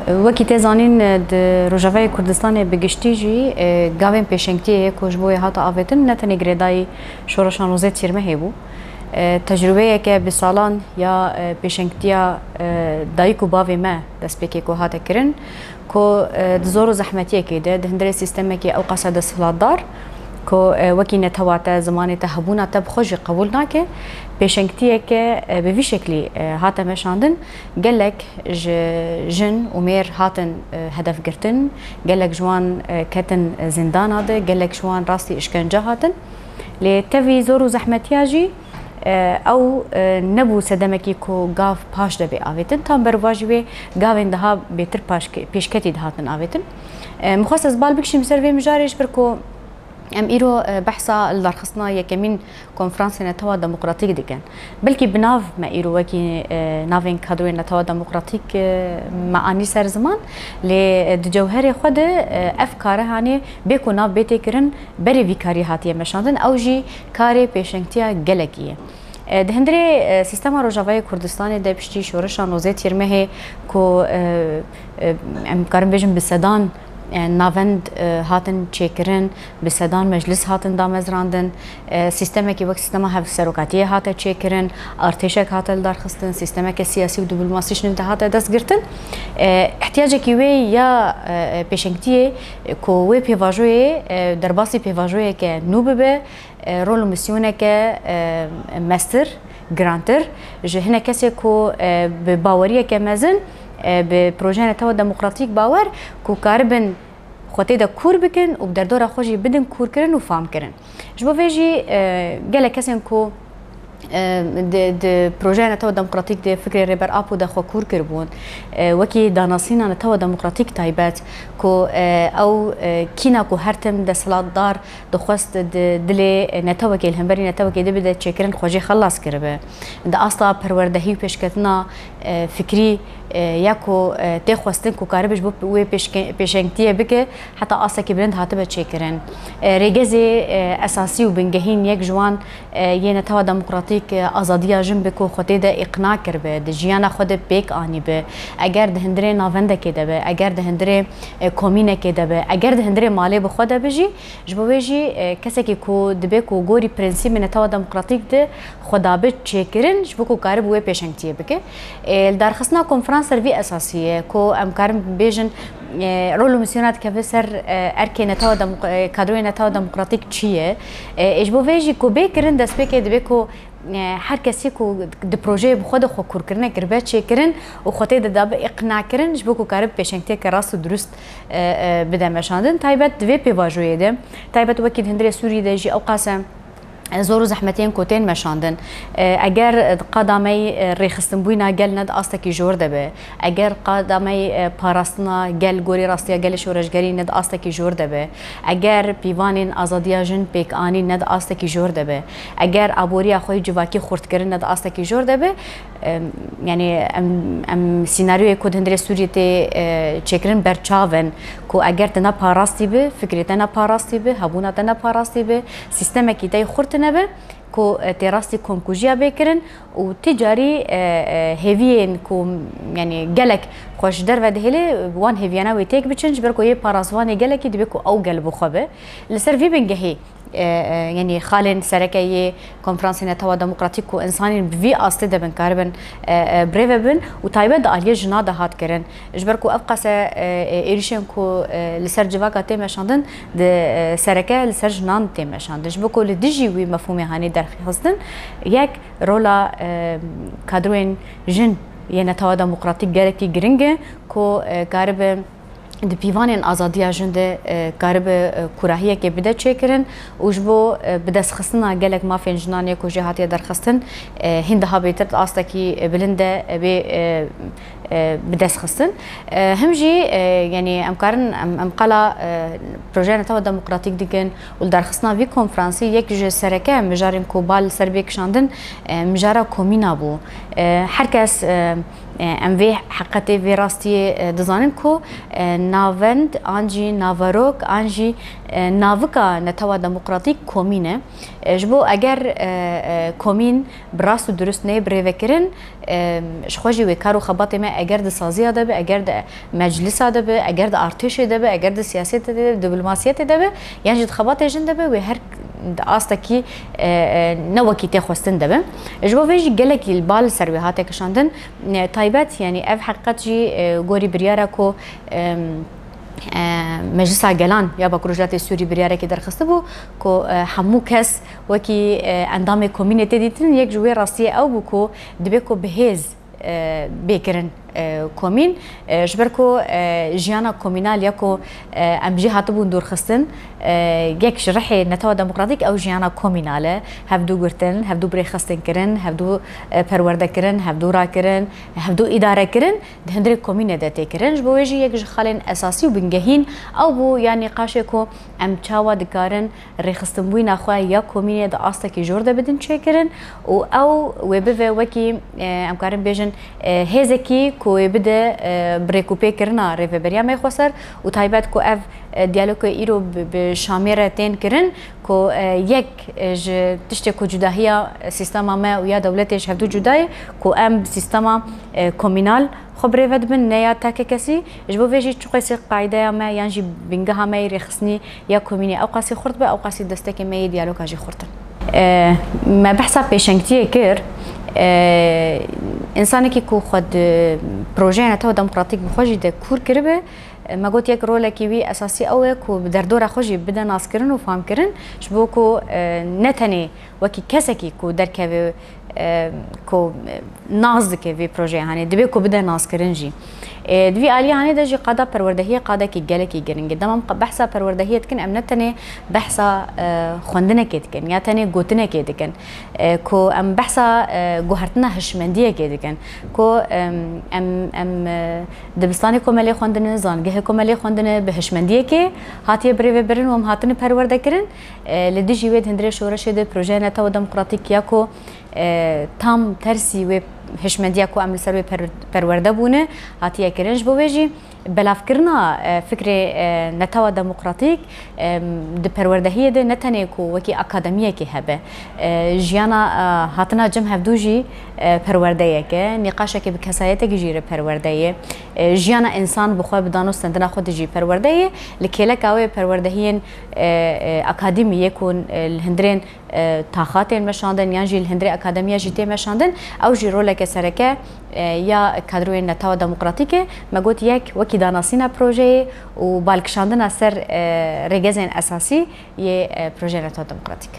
وەکی تێزانین Rojavayê Kurdistanê bi giştî jî gavên pêşengtiyê ku ji bo hata avêtin ne tenê girêdayî şoreşan rûzê çîrme hebû. Tecrübeyeke bi salan ya pêşengtiya dayîk û bavê me destpêkê ku hate kirin ku di zor û zehmetiyekê de di hindirê sîstemekê ew qasa desthilatdar ku wekî netewa te zimanê te hebûna te bi xwe jî qebûl nake pêşengtiyeke bi vî şeklî hate meşandin gelek ji jin û mêr hatin hedefgirtin gelek ji wan ketin zindana de gelek ji wan rastî işkence hatin lê tevî zor û zehmetiya jî ew nebû sedemekî ku gav paş de bê avêtin tam berva jî wê gavên daha bêtir pêşketî dihatin avêtin. Mixwast ez bal bikişîm ser vê mijarê ji ber ku em îro behsa li darxistina yekemîn konferansê Netewa Demokratîk dikin. Belkî bi nav me îro wekî navên kadroyên Netewa Demokratîk me anî ser ziman lê di cewherê xwe de ev kare hanê bê ku nav bê têkirin berê vî karî hatiye meşandin ew jî karê pêşengtiya gelekî ye. Di hindirê sîstema Rojavayê Kurdistanê de piştî şoreşan rûzê tîrmehê ku em karin bêjin bi sedan navend hatin çêkirin bi sedan meclis hatin damezrandin sîstemekî wek sîstema hevserokatiyê hate çêkirin artêşek hate li darxistin sîstemeke siyasî û diplomasî ji nû de hate destgirtin ihtiyacekî wê ya pêşengtiyê ku wê pêvajoyê derbasî pêvajoyeke nû bibe rol û misyoneke mestir girantir ji hinek kesê ku bi baweriyeke mezin bi projeyê Netewa Demokratîk bawer ku karibin xwetê de kûr bikin û bi derdora xwe jî bidin kûrkirin û famkirin. Ji bo vê jî gelek kesên ku di projeyê Netewa Demokratîk de fikrê rêber Apo de xwe kûr kiribûn wekî danasîna Netewa Demokratîk taybet ku ew kîna ku her tim desthilatdar dixwest di dilê netewekê li hemberî netewekê de bide çêkirin xwe jê xelas kiribe di asta perwerdehî û pêşketina fikrî ya ku tê xwestin ku karibî ji bo wê pêşengtiyê bike heta asekî bilind hatibe çêkirin. Rêgezê esasî û bingehîn yek ji wan yê Netewa Demokratîk azadiya jin bi ku xwetê de îqna kiribe di jiyana xwe de pêk anîbe eger di hindirê navendekê de be eger di hindirê komînekê de be eger di hindirê malê bi xwe de be jî ji bo wê jî kesekî ku dibe ku gorî prensîpê Netewa Demokratîk de xwedabi çêkirin ji bo ku karib wê pêşengtiyê bike. Li darxistina konferanser vî esasî ye ku em karin bêjin rol û misyona dikeve ser erkê kadroyê Netewa Demokratîk çi ye ji bo vê jî ku bê kirin destpêkê dibe ku her kesî ku di projeyê bi xwe de xwe kûrkirinek kiribe çêkirin û xwetê de dabe îqnakirin ji bo ku karib pêşengtiyeke rast û durist bide meşandin taybet di vê pêvajoyê de taybet wekî di hindirê Sûriyê de jî ew qase zor û zehmetiyên ku tên meşandin eger qadamey rêxistinbûyîna gel ne di astekî jor de be eger qadamey parastina gel gorî rastiya gelê şoreşgerî ne di astekî jor de be eger pîvanên azadiya jin pêkanî ne di astekî jor de be eger aboriya xwe civakî xurtkirin ne di astekî jor de be yani em sînaryoyê ku di hindirê Sûriyê tê çêkirin berçavin ku eger te ne parastî bi fikrê te ne parastî bi hebûna te ne parastî bi sîstemekî te xurt nebe ku tê rastî komkujiya bêkirin û ticarî hêviyên ku yani gelek xwe ji derve dihêlê wan hêviyana wê têk biçin ji ber ku yê parasvanê gelekî dibe ku ew gel bi xwe be li ser vî bingehê yani xalên serekeyê konferansê Netewa Demokratîk ku insanên bi vî astê de bin karibin birêve bin û taybet di aliyê jina de hat kirin ji ber ku ev qase êrişên ku li ser civaka tê meşandin di sereke li ser jinan tê meşandin ji bo ku li dijî wî mefhûmê hanê derxistin yek rola kadroyên jin yê Netewa Demokratîk gelekî giring e ku karibin di pîvanên azadiya jin de karibe kurahiyekê bide çêkirin û ji bo bi destxistina gelek mafên jinanê ku jê hatiye derxistin hîn daha bêtir astekî bilind de bê bi destxistin him jî yani em karin em qala projeyê Netewa Demokratîk dikin û li derxistina vî konferansî yek ji sereke mijarên ku bal li ser bê kişandin mijara komîna bû herkes ام وی حقیقت وی راستی دزانن کو ناوند انجی ناواروک انجی ناوکا نتوا دموکراتیک کومینه جبو اگر کومین براست و درست نه بریوکرن شخوجی و کارو خبات ما اگر د سازی ده به اگر د مجلس ده به اگر د ارتش ده به اگر د سیاست ده دیپلماسیت ده به یعنی د خبات جن ده به و هر آستکی نوکی تخوستن ده به جبو ویج گلکی البال سرویات کشاندن تایبت یعنی اف حقیقت جی گوری بریاره کو مجلس گلان یا با پروژه سوری بریاره که درخسته بو کو همو کس وکی اندام کمیونیته دیتن یک جوی راستی او بو کو دبی کو بهز بکرن کومین جبرکو جیانا کومینال یکو ام جی هاتبون دور خستن یک شرحی نتوا دموکراتیک او جیانا کومیناله هفدو گرتن هفدو بری خستن کرن هفدو پرورده کرن هفدو را کرن هفدو اداره کرن دهندری کومینه دته کرن جبو ویجی یک خالن اساسی و بنگهین او بو یعنی قاشه کو ام چاوا دکارن ریخستن بوی نخواه یا کومینه دا آستا که جورده بدن چه کرن او وبه وکی ام کارن بیجن هزکی کو بده بریکوپی کرنا ریفبریا می خسر و تایبت کو اف دیالوگ ایرو به شامیر تین کرن کو یک تشت کو جداهیا سیستم ما و یا دولتش هفدو جدای کو ام سیستم کومینال خبره ود من نیا تک کسی جبو ویجی چقیس قاعده ما یعنی بینگه همه رخصنی یا کومینی او قاسی خورد به او قاسی دستک می دیالوگ اجی خوردن ما بحثا پیشنگتی کر انسانی که کو خود پروژه نتو دموکراتیک بخوجی ده کور کرده ما قلت یک رول کیوی اساسی اوه کو در دور خوجی بده ناس کرن و فهم کرن شبو کو نتنی وکی کسی کی کو در که کو ناز که وی پروژه هانی دبی کو بده ناس کرن جی دوی عالی هانی ده جی قادا پروردهی قادا کی گله کی گرنگ دمام بحثا پروردهیت کن ام نتنی بحثا خوندنه کید کن یا تنی گوتنه کید کن کو ام بحثا گوهرتنه هشمندیه کید کن کو ام دبستانی کوملی خوندنه زانگه کوملی خوندنه به هشمندیه کی هاتیه بری برن و هم هاتنه پرورده کرن لدی جیوید هندره شورش ده پروژه نتا دموکراتیک یا کو تام ترسی و هشمندیه کو عمل سروی پرورده بونه هاتیه کرنج بویجی بلاف کرنا فکر نتوا دموکراتیک د پروردهیه ده نتنه کو وکی اکادمیه که هبه جیانا هاتنا جم هفدوجی پرورده که نقاشه که بکسایت گیجیر پرورده جیانا انسان بخواه بدانو استندنا خود جی پرورده لکیله کاوی پروردهین اکادمیه کن الهندرین تاخاتین مشاندن یا جی الهندری اکادمیه جیتی مشاندن او جی روله که سرکه یا کادروی نتوا دموکراتیکه مگوت یک وکی داناسینا پروژه و بالکشاندن سر رگزین اساسی یه پروژه نتوا دموکراتیک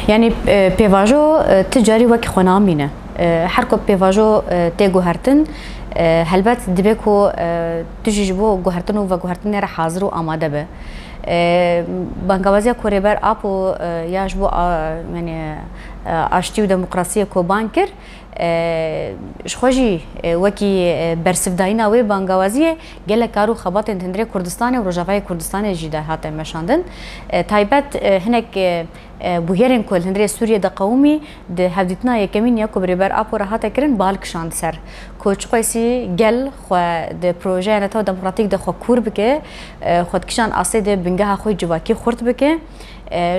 یعنی پیواژو تجاری وکی خونامینه هر کو پیواژو تی گوهرتن هلبت دبی کو تجی بو گوهرتن و گوهرتن را حاضر و آماده به بانگوازی کوریبر آپو یاش بو یعنی آشتی و دموکراسی کو بانکر شخوجی وکی برسفداینا و بانگوازی گله کارو خبات هندری کردستان و روجاوای کردستان جیده هات مشاندن تایبت هنک بوهرین کل هندری سوریه د قومی د هفدیتنا یکمین یا کوبریبر آپو راحت کرن بالکشاند سر کوچ قیسی گل خو د پروژه نتو دموکراتیک د خو کور بکه خودکشان آسه د بنگه خو جواکی خورد بکه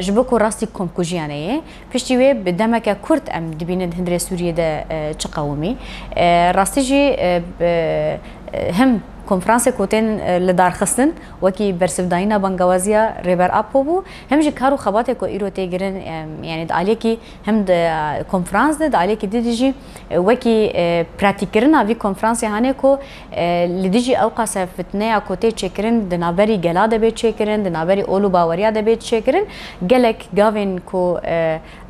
جبکو راستی کم کجیانه پشتیوه بدمک کرد ام دبیند هندری سوریه ده چه قومی راستی جی هم کنفرانس کوتن لدار خستن وکی برسفداینا بانگوازیا ریبر اپو بو هم جی کارو خباته کو ایرو تیگرن یعنی دالی کی هم د کنفرانس ده دالی کی دیجی وکی پراتیکرنا وی کنفرانس هانه کو لدیجی اوقاس فتنه کوته چکرن د نابری گلاده به چکرن د نابری اولو باوریا ده به چکرن گلک گاوین کو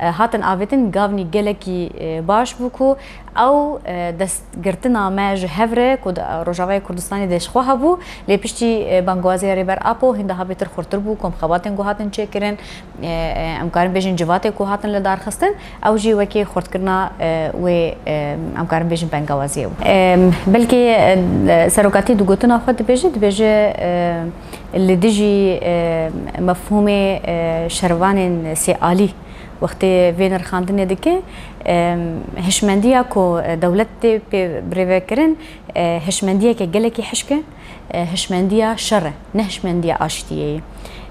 هاتن اوتن گاونی گلکی باش بو کو او دست گرتنا ما جهوره کو روجاوای کردستان دش خو هبو لپشتی بانگوازی ریبر اپو هنده ها بتر خورتر بو کم خواتن گو هاتن چکرن امکان بیشن جوات کو هاتن لدار خستن او جی وکی خورت کرنا و امکان بیشن بانگوازی بلکه سروکاتی دو گوتنا خود بیجه لدیجی مفهوم شروان سیالی وقت وینر خاندنه دکه هشمندیه کو دولت بریوکرین هشمندیه که گلکی حشکه هشمندیه شر نه هشمندیه آشتیه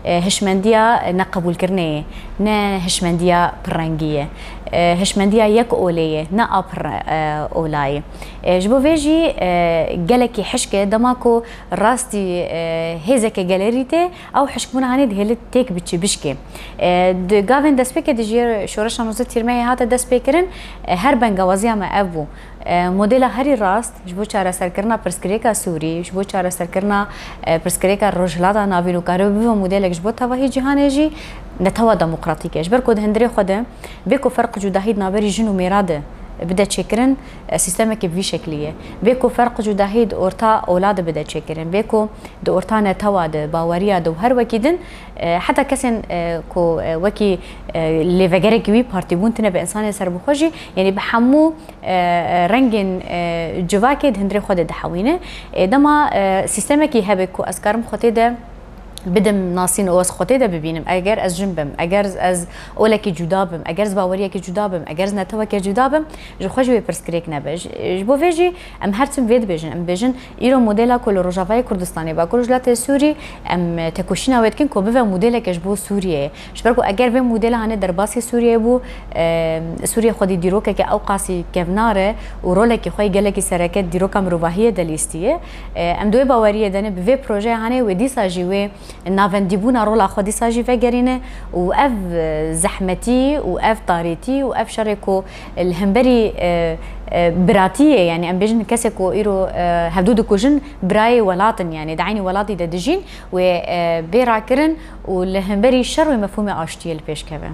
هشمندیه نقبول کرنه نه هشمندیه پرنگیه هشمندیه یک اولیه نه آپر اولای جبو ویجی گلکی حشکه دماکو راستی هزک گلریته او حشکمون هنی دهلت تک بچی بشکه گاوین دست بکه دیجیر شورش نوزه تیرمه هات دست بکرن هر بنگوازی هم ابو مدل هری راست جبو چاره سر کرنا پرسکریکا سوری جبو چاره سر کرنا پرسکریکا روجلادا ناویلو کارو بیو مدل جبو تواهی جهان جی نتوا دموکراتیکه جبر کد هندری خوده بکو فرق جداهید نابری جنو میراده بده چکرن سیستم که وی شکلیه بکو فرق جداهید اورتا اولاد بده چکرن بکو دو اورتا نتوا د باوریا دو هر وکیدن حتی کسین کو وکی لیوگره کی پارتی بونتنه به انسان سر بخوجی یعنی به همو رنگین جواکید هندری خود دحوینه دما سیستم کی هبه کو اسکارم خطه ده بدم ناسين اوس خوتي ده ببینم اگر از جنبم اگر از اولکی جدا بم اگر از باوریا کی جدا بم اگر از نتوا کی جدا بم جو خوش به پرسکریک نبج بو ویجی ام هرتم وید بجن ام بجن ایرو مدل کل روجاوای کردستانی با کلجلات سوری ام تکوشینا وید کن کو به مدل کش بو سوریه شبرکو اگر به مدل هانه در باسی سوریه بو سوریه خودی دیروکه که اوقاسی کفناره و رولکی خوی گلکی سرکت دیروکم روباهیه دلیستیه ام دوی باوریه دنه به پروژه هانه و دیسا جیوه نافندیبونا رولا خودی ساجی فگرینه و اف زحمتی و اف طاريتي و اف شركو الهمبري براتيه يعني ام بيجن كسكو ايرو هدود كوجن براي ولاتن يعني دعيني ولاتي دجين و بيراكرن والهمبري شر مفهوم اشتي البيش كمان